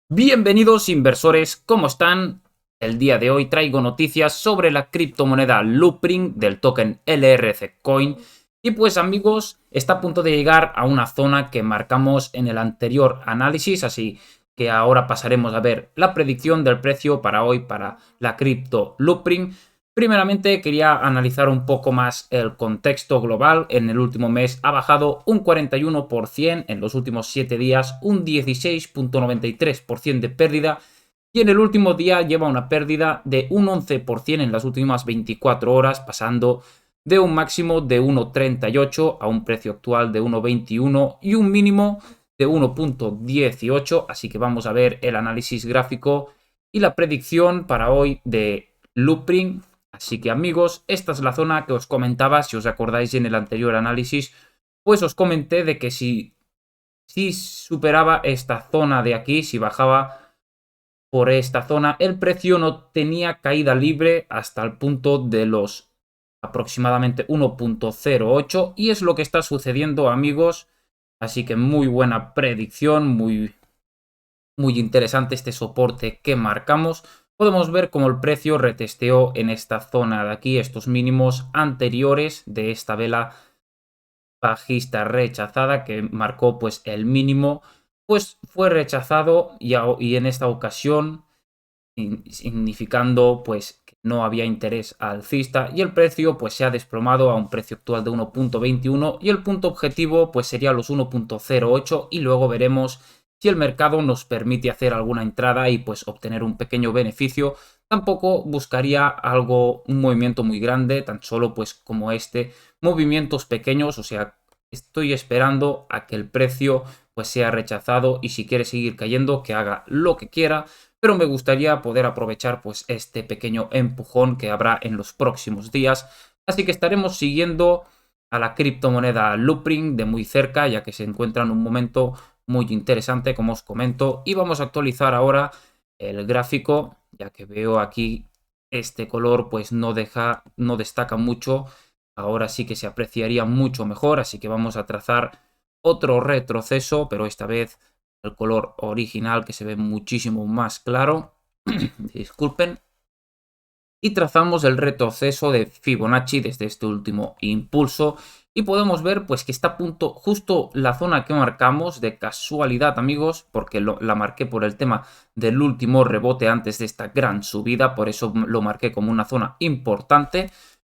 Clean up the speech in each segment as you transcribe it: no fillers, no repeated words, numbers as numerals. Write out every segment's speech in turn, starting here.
Bienvenidos inversores, ¿cómo están? El día de hoy traigo noticias sobre la criptomoneda Loopring del token LRC Coin. Y pues amigos, está a punto de llegar a una zona que marcamos en el anterior análisis, así que ahora pasaremos a ver la predicción del precio para hoy para la cripto Loopring. Primeramente quería analizar un poco más el contexto global. En el último mes ha bajado un 41%, en los últimos 7 días un 16,93% de pérdida y en el último día lleva una pérdida de un 11% en las últimas 24 horas, pasando de un máximo de 1,38 a un precio actual de 1,21 y un mínimo de 1,18. Así que vamos a ver el análisis gráfico y la predicción para hoy de Loopring. Así que amigos, esta es la zona que os comentaba, si os acordáis en el anterior análisis, pues os comenté de que si superaba esta zona de aquí, si bajaba por esta zona, el precio no tenía caída libre hasta el punto de los aproximadamente 1,08 y es lo que está sucediendo amigos. Así que muy buena predicción, muy interesante este soporte que marcamos. Podemos ver cómo el precio retesteó en esta zona de aquí, estos mínimos anteriores de esta vela bajista rechazada que marcó pues el mínimo, pues fue rechazado y en esta ocasión significando pues que no había interés alcista y el precio pues se ha desplomado a un precio actual de 1,21 y el punto objetivo pues sería los 1,08 y luego veremos si el mercado nos permite hacer alguna entrada y pues obtener un pequeño beneficio. Tampoco buscaría un movimiento muy grande, tan solo pues como este, movimientos pequeños, o sea, estoy esperando a que el precio pues sea rechazado y si quiere seguir cayendo que haga lo que quiera, pero me gustaría poder aprovechar pues este pequeño empujón que habrá en los próximos días. Así que estaremos siguiendo a la criptomoneda Loopring de muy cerca, ya que se encuentra en un momento muy interesante, como os comento, y vamos a actualizar ahora el gráfico, ya que veo aquí este color pues no destaca mucho. Ahora sí que se apreciaría mucho mejor, así que vamos a trazar otro retroceso, pero esta vez el color original que se ve muchísimo más claro. Disculpen. Y trazamos el retroceso de Fibonacci desde este último impulso y podemos ver pues que está a punto justo la zona que marcamos de casualidad amigos, porque la marqué por el tema del último rebote antes de esta gran subida, por eso lo marqué como una zona importante.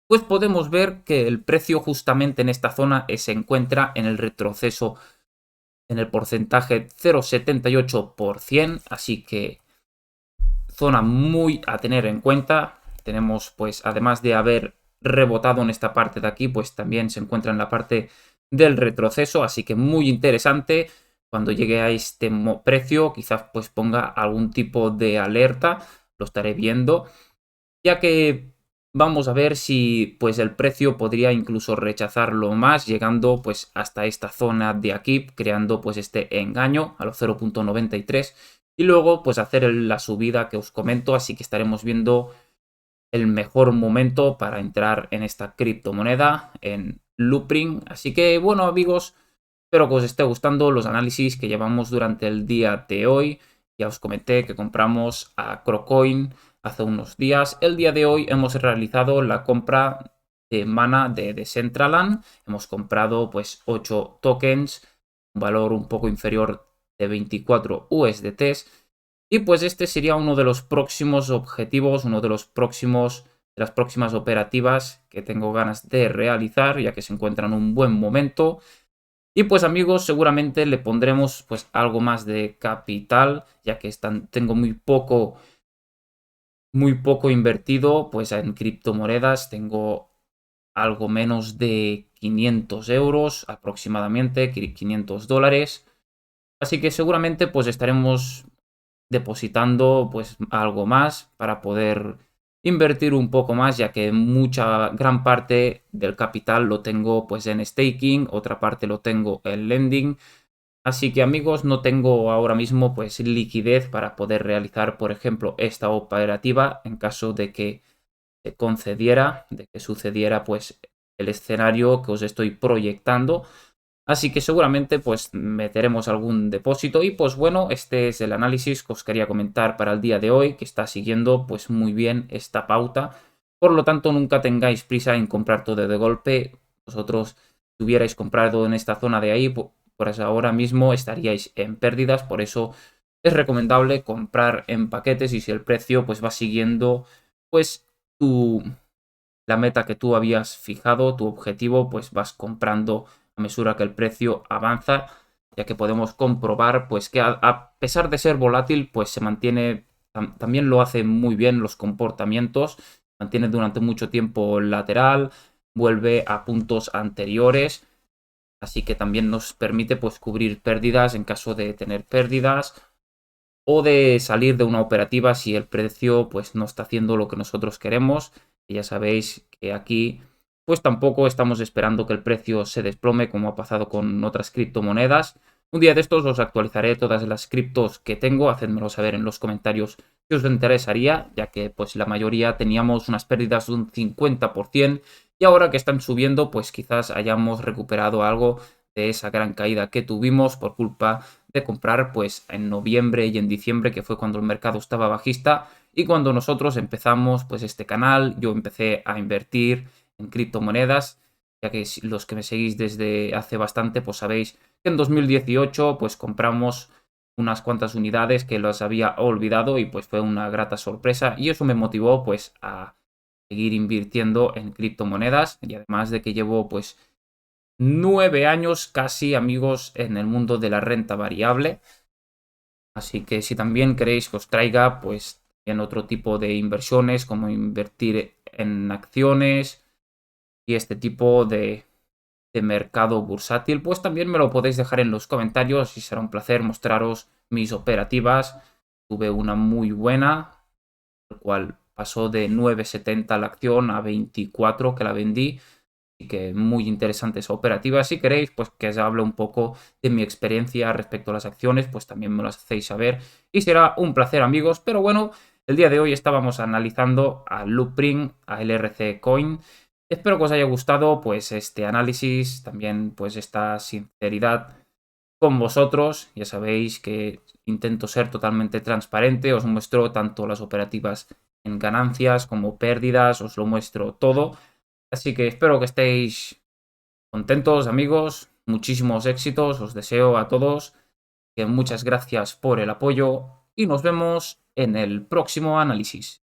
Pues podemos ver que el precio justamente en esta zona se encuentra en el retroceso en el porcentaje 0,78%, así que zona muy a tener en cuenta. Tenemos pues además de haber rebotado en esta parte de aquí, pues también se encuentra en la parte del retroceso, así que muy interesante. Cuando llegue a este precio quizás pues ponga algún tipo de alerta, lo estaré viendo, ya que vamos a ver si pues el precio podría incluso rechazarlo más, llegando pues hasta esta zona de aquí, creando pues este engaño a los 0,93 y luego pues hacer la subida que os comento, así que estaremos viendo el mejor momento para entrar en esta criptomoneda, en Loopring. Así que bueno amigos, espero que os esté gustando los análisis que llevamos durante el día de hoy. Ya os comenté que compramos a Crocoin hace unos días. El día de hoy hemos realizado la compra de Mana de Decentraland. Hemos comprado pues 8 tokens, un valor un poco inferior de 24 USDTs. Y pues este sería uno de los próximos objetivos, uno de las próximas operativas que tengo ganas de realizar, ya que se encuentran en un buen momento. Y pues amigos, seguramente le pondremos pues algo más de capital, ya que tengo muy poco invertido pues en criptomonedas. Tengo algo menos de 500 euros aproximadamente, 500 dólares. Así que seguramente pues estaremos depositando pues algo más para poder invertir un poco más, ya que gran parte del capital lo tengo pues en staking, otra parte lo tengo en lending. Así que amigos, no tengo ahora mismo pues liquidez para poder realizar, por ejemplo, esta operativa en caso de que se concediera, de que sucediera pues el escenario que os estoy proyectando. Así que seguramente pues meteremos algún depósito y pues bueno, este es el análisis que os quería comentar para el día de hoy, que está siguiendo pues muy bien esta pauta. Por lo tanto, nunca tengáis prisa en comprar todo de golpe. Vosotros, si hubierais comprado en esta zona de ahí, pues ahora mismo estaríais en pérdidas. Por eso es recomendable comprar en paquetes y si el precio pues va siguiendo pues la meta que tú habías fijado, tu objetivo, pues vas comprando a mesura que el precio avanza, ya que podemos comprobar pues que a pesar de ser volátil, pues se mantiene, también lo hace muy bien los comportamientos, mantiene durante mucho tiempo lateral, vuelve a puntos anteriores, así que también nos permite pues cubrir pérdidas en caso de tener pérdidas o de salir de una operativa si el precio pues no está haciendo lo que nosotros queremos. Y ya sabéis que aquí pues tampoco estamos esperando que el precio se desplome como ha pasado con otras criptomonedas. Un día de estos os actualizaré todas las criptos que tengo, hacedmelo saber en los comentarios si os interesaría, ya que pues la mayoría teníamos unas pérdidas de un 50% y ahora que están subiendo pues quizás hayamos recuperado algo de esa gran caída que tuvimos por culpa de comprar pues en noviembre y en diciembre, que fue cuando el mercado estaba bajista y cuando nosotros empezamos pues este canal, yo empecé a invertir en criptomonedas, ya que los que me seguís desde hace bastante pues sabéis que en 2018 pues compramos unas cuantas unidades que las había olvidado y pues fue una grata sorpresa y eso me motivó pues a seguir invirtiendo en criptomonedas y además de que llevo pues 9 años casi, amigos, en el mundo de la renta variable. Así que si también queréis que os traiga, pues, en otro tipo de inversiones, como invertir en acciones y este tipo de mercado bursátil, pues también me lo podéis dejar en los comentarios y será un placer mostraros mis operativas. Tuve una muy buena, el cual pasó de 9,70 la acción a 24 que la vendí. Así que muy interesante esa operativa. Si queréis, pues que os hable un poco de mi experiencia respecto a las acciones, pues también me lo hacéis saber. Y será un placer, amigos. Pero bueno, el día de hoy estábamos analizando a Loopring, a LRC Coin. Espero que os haya gustado, pues, este análisis, también, pues, esta sinceridad con vosotros. Ya sabéis que intento ser totalmente transparente. Os muestro tanto las operativas en ganancias como pérdidas. Os lo muestro todo. Así que espero que estéis contentos, amigos. Muchísimos éxitos. Os deseo a todos que muchas gracias por el apoyo y nos vemos en el próximo análisis.